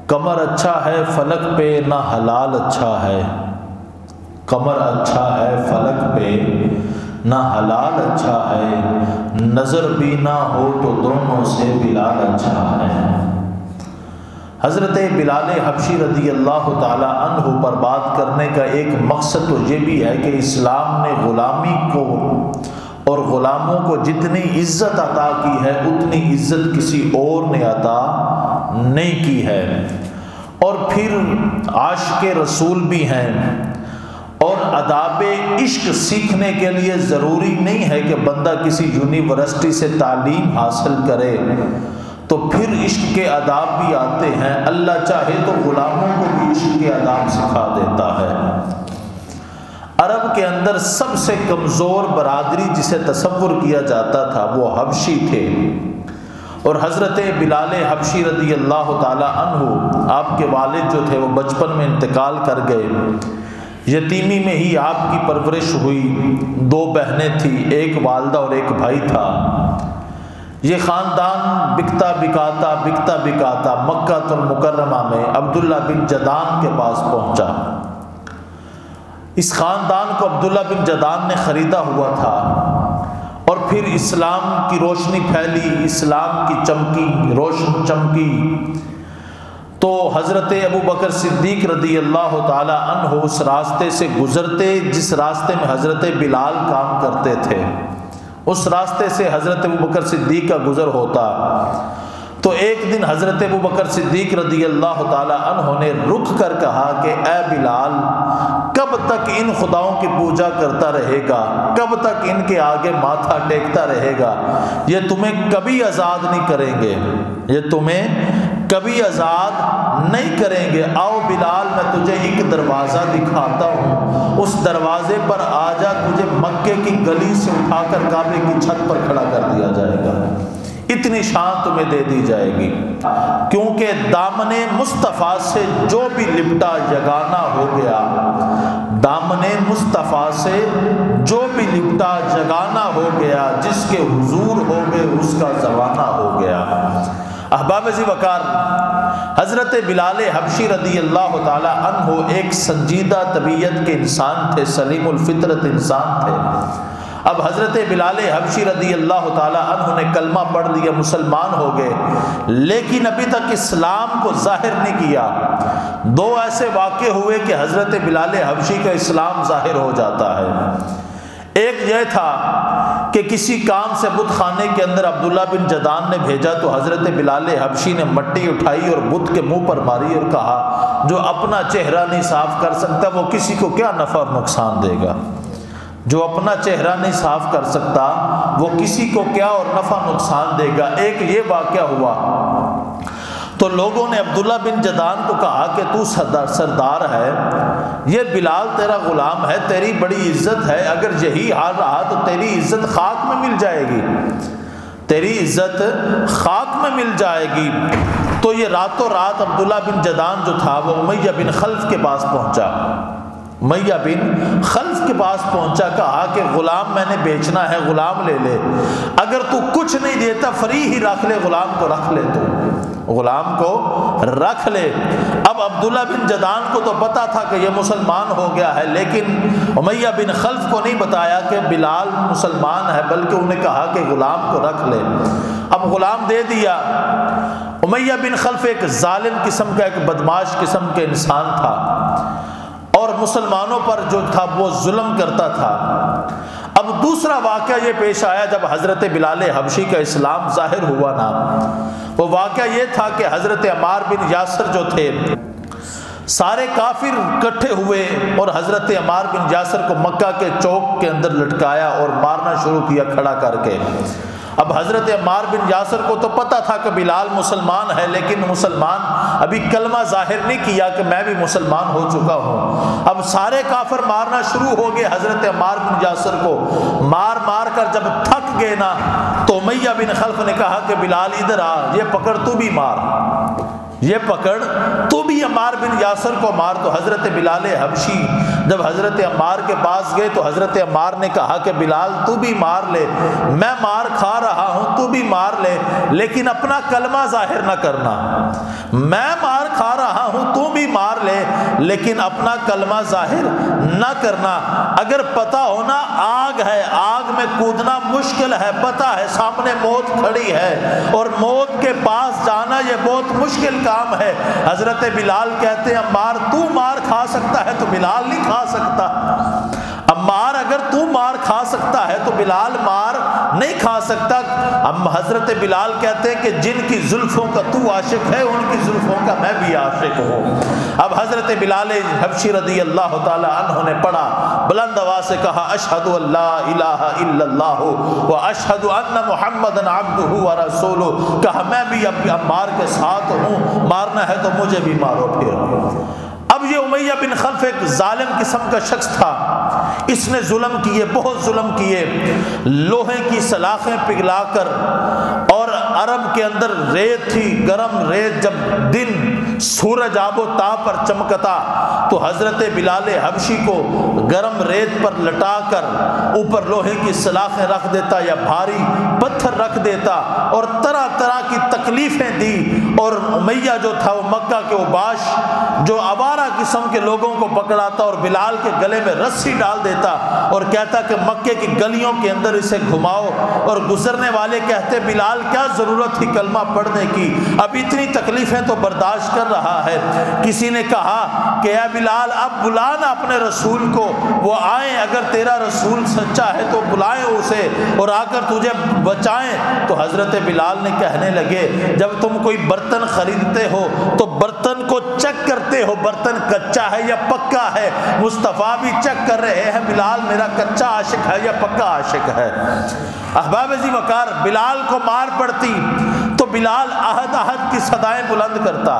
قمر اچھا ہے فلک پہ نہ حلال اچھا ہے، قمر اچھا ہے فلک پہ نہ حلال اچھا ہے، نظر بھی نہ ہو تو دونوں سے بلال اچھا ہے۔ حضرت بلال حبشی رضی اللہ تعالی عنہ پر بات کرنے کا ایک مقصد تو یہ بھی ہے کہ اسلام نے غلامی کو اور غلاموں کو جتنی عزت عطا کی ہے اتنی عزت کسی اور نے عطا نہیں کی ہے، اور پھر عاشق رسول بھی ہیں، اور آداب عشق سیکھنے کے لیے ضروری نہیں ہے کہ بندہ کسی یونیورسٹی سے تعلیم حاصل کرے، تو پھر عشق کے آداب بھی آتے ہیں، اللہ چاہے تو غلاموں کو بھی عشق کے آداب سکھا دیتا ہے۔ عرب کے اندر سب سے کمزور برادری جسے تصور کیا جاتا تھا وہ حبشی تھے، اور حضرت بلال حبشی رضی اللہ تعالی عنہ، آپ کے والد جو تھے وہ بچپن میں انتقال کر گئے، یتیمی میں ہی آپ کی پرورش ہوئی، 2 بہنیں تھیں، ایک والدہ اور ایک بھائی تھا۔ یہ خاندان بکتا بکاتا مکہ المکرمہ میں عبداللہ بن جدان کے پاس پہنچا۔ اس خاندان کو عبداللہ بن جدان نے خریدا ہوا تھا، اور پھر اسلام کی روشنی پھیلی، اسلام کی روشن چمکی، تو حضرت ابو بکر صدیق رضی اللہ تعالی عنہ اس راستے سے گزرتے جس راستے میں حضرت بلال کام کرتے تھے، اس راستے سے حضرت ابو بکر صدیق کا گزر ہوتا، تو ایک دن حضرت ابو بکر صدیق رضی اللہ تعالی عنہ نے رک کر کہا کہ اے بلال، کب تک ان خداؤں کی پوجا کرتا رہے گا، کب تک ان کے آگے ماتھا ٹیکتا رہے گا، یہ تمہیں کبھی آزاد نہیں کریں گے، یہ تمہیں کبھی آزاد نہیں کریں گے۔ آؤ بلال، میں تجھے ایک دروازہ دکھاتا ہوں، اس دروازے پر آ جا، تجھے مکے کی گلی سے اٹھا کر کعبے کی چھت پر کھڑا کر دیا جائے گا، اتنی شان تمہیں دے دی جائے گی، کیونکہ دامن مصطفیٰ سے جو بھی لپٹا یگانہ ہو گیا، دامن مصطفیٰ سے جو بھی لپٹا یگانہ ہو گیا، جس کے حضور ہو گئے اس کا زمانہ ہو گیا۔ احباب ذی وقار، حضرت بلال حبشی رضی اللہ تعالی عنہ ایک سنجیدہ طبیعت کے انسان تھے، سلیم الفطرت انسان تھے۔ اب حضرت بلال حبشی رضی اللہ تعالی عنہ نے کلمہ پڑھ لیا، مسلمان ہو گئے، لیکن ابھی تک اسلام کو ظاہر نہیں کیا۔ 2 ایسے واقع ہوئے کہ حضرت بلال حبشی کا اسلام ظاہر ہو جاتا ہے۔ ایک یہ تھا کہ کسی کام سے بت خانے کے اندر عبداللہ بن جدان نے بھیجا، تو حضرت بلال حبشی نے مٹی اٹھائی اور بت کے منہ پر ماری اور کہا، جو اپنا چہرہ نہیں صاف کر سکتا وہ کسی کو کیا نفع اور نقصان دے گا، جو اپنا چہرہ نہیں صاف کر سکتا وہ کسی کو کیا اور نفع نقصان دے گا۔ ایک یہ واقعہ ہوا، تو لوگوں نے عبداللہ بن جدان کو کہا کہ تو سردار ہے، یہ بلال تیرا غلام ہے، تیری بڑی عزت ہے، اگر یہی حال رہا تو تیری عزت خاک میں مل جائے گی، تیری عزت خاک میں مل جائے گی۔ تو یہ راتوں رات عبداللہ بن جدان جو تھا وہ امیہ بن خلف کے پاس پہنچا، امیہ بن خلف کے پاس پہنچا، کہا کہ غلام میں نے بیچنا ہے، غلام لے لے، اگر تو کچھ نہیں دیتا فری ہی رکھ لے، غلام کو رکھ لے، تو غلام کو رکھ لے۔ اب عبداللہ بن جدان کو تو پتا تھا کہ یہ مسلمان ہو گیا ہے، لیکن امیہ بن خلف کو نہیں بتایا کہ بلال مسلمان ہے، بلکہ انہیں کہا کہ غلام کو رکھ لے۔ اب غلام دے دیا۔ امیہ بن خلف ایک ظالم قسم کا، ایک بدماش قسم کا انسان تھا، اور مسلمانوں پر جو تھا وہ ظلم کرتا تھا۔ اب دوسرا واقعہ یہ پیش آیا جب حضرت بلال حبشی کا اسلام ظاہر ہوا نا، وہ واقعہ یہ تھا کہ حضرت عمار بن یاسر جو تھے، سارے کافر اکٹھے ہوئے اور حضرت عمار بن یاسر کو مکہ کے چوک کے اندر لٹکایا اور مارنا شروع کیا کھڑا کر کے۔ اب حضرت عمار بن یاسر کو تو پتا تھا کہ بلال مسلمان ہے، لیکن مسلمان ابھی کلمہ ظاہر نہیں کیا کہ میں بھی مسلمان ہو چکا ہوں۔ اب سارے کافر مارنا شروع ہو گئے حضرت عمار بن یاسر کو، مار مار کر جب تھک گئے نا، تو امیہ بن خلف نے کہا کہ بلال ادھر آ، یہ پکڑ تو بھی مار، یہ پکڑ تو بھی عمار بن یاسر کو مار۔ تو حضرت بلال حبشی جب حضرت عمار کے پاس گئے تو حضرت عمار نے کہا کہ بلال تو بھی مار لے، میں مار کھا رہا ہوں، تو بھی مار لے، لیکن اپنا کلمہ ظاہر نہ کرنا، میں مار کھا رہا لیکن اپنا کلمہ ظاہر نہ کرنا۔ اگر پتہ ہونا آگ ہے، آگ میں کودنا مشکل ہے، پتہ ہے سامنے موت کھڑی ہے اور موت کے پاس جانا یہ بہت مشکل کام ہے، حضرت بلال کہتے ہیں عمار تو مار کھا سکتا ہے تو بلال نہیں کھا سکتا۔ عمار اگر تو مار کھا سکتا ہے تو بلال مار نہیں کھا سکتا۔ حضرت بلال کہتے ہیں کہ جن کی زلفوں کا تو عاشق ہے ان کی زلفوں کا میں بھی عاشق ہوں۔ اب حضرت بلال حبشی رضی اللہ تعالی عنہ نے پڑھا، بلند آواز سے کہا اشہد ان لا الہ الا اللہ واشہد ان محمدا عبدہ ورسولہ، کہا میں بھی اب عمار کے ساتھ ہوں، مارنا ہے تو مجھے بھی مارو پھر۔ اب یہ امیہ بن خلف ایک ظالم قسم کا شخص تھا، اس نے ظلم کیے، بہت ظلم کیے، لوہے کی سلاخیں پگھلا کر، اور عرب کے اندر ریت تھی، گرم ریت، جب دن سورج آب و تاب پر چمکتا تو حضرت بلال حبشی کو گرم ریت پر لٹا کر اوپر لوہے کی سلاخیں رکھ دیتا یا بھاری پتھر رکھ دیتا اور طرح طرح کی تکلیفیں دی۔ اور امیہ جو تھا وہ مکہ کے اوباش جو آوارہ قسم کے لوگوں کو پکڑاتا اور بلال کے گلے میں رسی ڈال دیتا اور کہتا کہ مکے کی گلیوں کے اندر اسے گھماؤ، اور گزرنے والے کہتے بلال کیا ضرورت تھی کلمہ پڑھنے کی، اب اتنی تکلیفیں تو برداشت کر رہا ہے۔ کسی نے کہا کہ اے بلال اب بلانا اپنے رسول کو، وہ آئیں، اگر تیرا رسول سچا ہے تو بلائیں اسے اور آ کر تجھے بچائیں۔ تو حضرت بلال نے کہنے لگے جب تم کوئی برتن خریدتے ہو تو برتن کو چیک کرتے ہو، برتن کچا ہے یا پکا ہے، مصطفیٰ بھی چیک کر رہے ہیں بلال میرا کچا عاشق ہے یا پکا عاشق ہے۔ احباب ذی وقار بلال کو مار پڑتی تو بلال عہد عہد کی صدائیں بلند کرتا،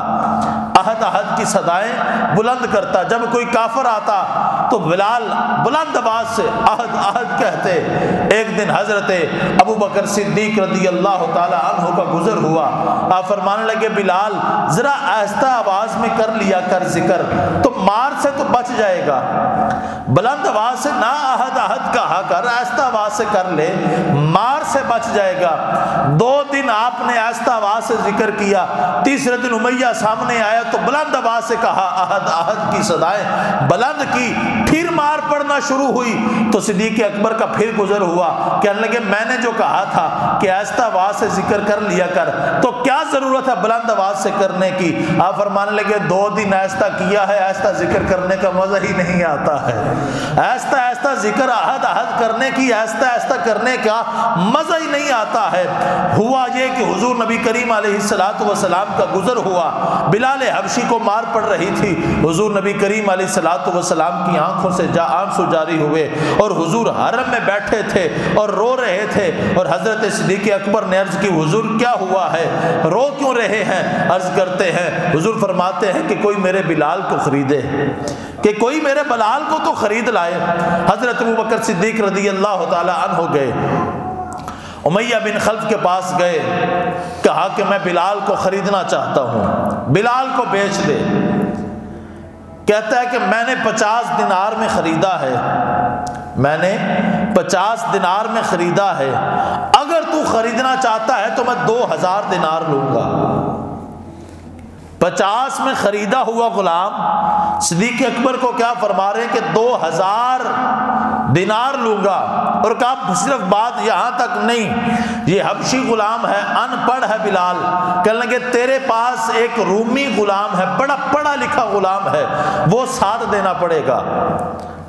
عہد عہد کی صدائیں بلند کرتا۔ جب کوئی کافر آتا تو بلال بلند آواز سے عہد عہد کہتے۔ ایک دن حضرت ابو بکر صدیق رضی اللہ تعالی عنہ کا گزر ہوا، آپ فرمانے لگے بلال ذرا آہستہ آواز میں کر لیا کر ذکر، تو مار سے تو بچ جائے گا، بلند آواز سے نہ عہد عہد کہا کر، آہستہ آواز سے کر لے، مار سے بچ جائے گا۔ 2 دن آپ نے آہستہ آواز سے ذکر کیا، تیسرے دن امیہ سامنے آیا تو بلند آواز سے کہا، عہد عہد کی صدائیں بلند کی، پھر مار پڑنا شروع ہوئی تو صدیق اکبر کا پھر گزر ہوا، کہنے لگے میں نے جو کہا تھا کہ آہستہ آواز سے ذکر کر لیا کر تو کیا ضرورت ہے بلند آواز سے کرنے کی؟ آپ فرمانے لگے 2 دن آہستہ کیا ہے، آہستہ ذکر کرنے کا مزہ ہی نہیں آتا ہے، آہستہ آہستہ ذکر عہد عہد کرنے کی، آہستہ آہستہ کرنے کا مزہ ہی نہیں آتا ہے۔ ہوا یہ کہ حضور نبی کریم علیہ الصلوۃ والسلام کا گزر ہوا، بلال حبشی کو مار پڑ رہی تھی، حضور نبی کریم علیہ الصلوۃ والسلام کی آنکھوں سے آنسو جاری ہوئے اور حضور حرم میں بیٹھے تھے اور رو رہے تھے، اور حضرت صدیق اکبر نے عرض کی حضور کیا ہوا ہے، رو کیوں رہے ہیں؟ عرض کرتے ہیں، حضور فرماتے ہیں کہ کوئی میرے بلال کو خریدے، کہ کوئی میرے بلال کو تو خرید لائے۔ حضرت ابو بکر صدیق رضی اللہ تعالی عنہ گئے، امیہ بن خلف کے پاس گئے، کہا کہ میں بلال کو خریدنا چاہتا ہوں، بلال کو بیچ دے۔ کہتا ہے کہ میں نے 50 دینار میں خریدا ہے، میں نے 50 دینار میں خریدا ہے، اگر تو خریدنا چاہتا ہے تو میں 2000 دینار لوں گا۔ 50 میں خریدا ہوا غلام صدیق اکبر کو کیا فرما رہے ہیں کہ 2000 دینار لوں گا، اور کہا صرف بات یہاں تک نہیں، یہ حبشی غلام ہے، ان پڑھ ہے بلال، کہنے لگے تیرے پاس ایک رومی غلام ہے، بڑا پڑھا لکھا غلام ہے، وہ ساتھ دینا پڑے گا،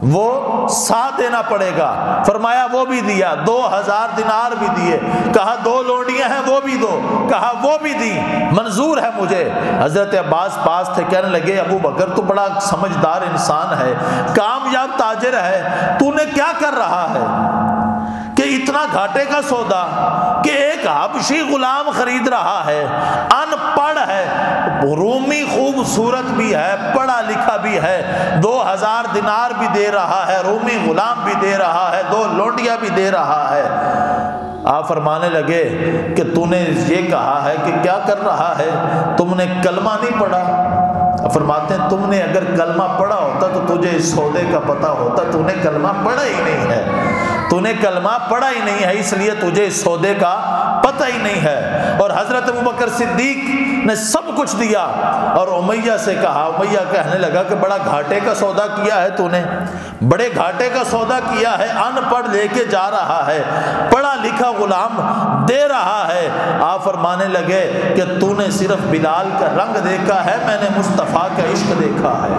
وہ ساتھ دینا پڑے گا۔ فرمایا وہ بھی دیا، 2000 دینار بھی دیے، کہا 2 لونڈیاں ہیں وہ بھی دو، کہا وہ بھی دی، منظور ہے مجھے۔ حضرت عباس پاس تھے، کہنے لگے ابو بکر تو بڑا سمجھدار انسان ہے، کامیاب تاجر ہے، تو نے کیا کر رہا ہے کہ اتنا گھاٹے کا سودا کہ ایک حبشی غلام خرید رہا ہے، ان پڑھ ہے، رومی خوبصورت بھی ہے، پڑھا لکھا بھی ہے، 2000 دینار بھی دے رہا ہے، رومی غلام بھی دے رہا ہے، 2 لونڈیاں بھی دے رہا ہے۔ آپ فرمانے لگے کہ تو نے یہ کہا ہے کہ کیا کر رہا ہے، تم نے کلمہ نہیں پڑھا؟ فرماتے ہیں تم نے اگر کلمہ پڑھا ہوتا تو تجھے اس سودے کا پتہ ہوتا، تو نے کلمہ پڑھا ہی نہیں ہے، تو نے کلمہ پڑھا ہی نہیں ہے، اس لیے تجھے اس سودے کا پتہ ہی نہیں ہے۔ اور حضرت ابوبکر صدیق نے سب کچھ دیا، اور امیہ سے کہا، امیہ کہنے لگا کہ بڑا گھاٹے کا سودا کیا ہے تو نے، بڑے گھاٹے کا سودا کیا ہے، ان پڑھ لے کے جا رہا ہے، پڑھا لکھا غلام دے رہا ہے۔ آپ فرمانے لگے کہ تو نے صرف بلال کا رنگ دیکھا ہے، میں نے مصطفیٰ کا عشق دیکھا ہے،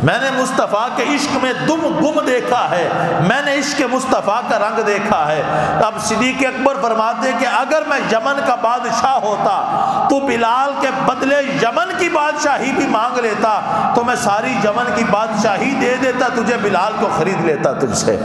میں نے مصطفیٰ کے عشق میں دم گم دیکھا ہے، میں نے عشق مصطفیٰ کا رنگ دیکھا ہے۔ اب صدیق اکبر فرماتے کہ اگر میں یمن کا بادشاہ ہوتا تو بلال کے بدلے یمن کی بادشاہی بھی مانگ لیتا، تو میں ساری یمن کی بادشاہی دے دیتا تجھے، بلال کو خرید لیتا تجھ سے۔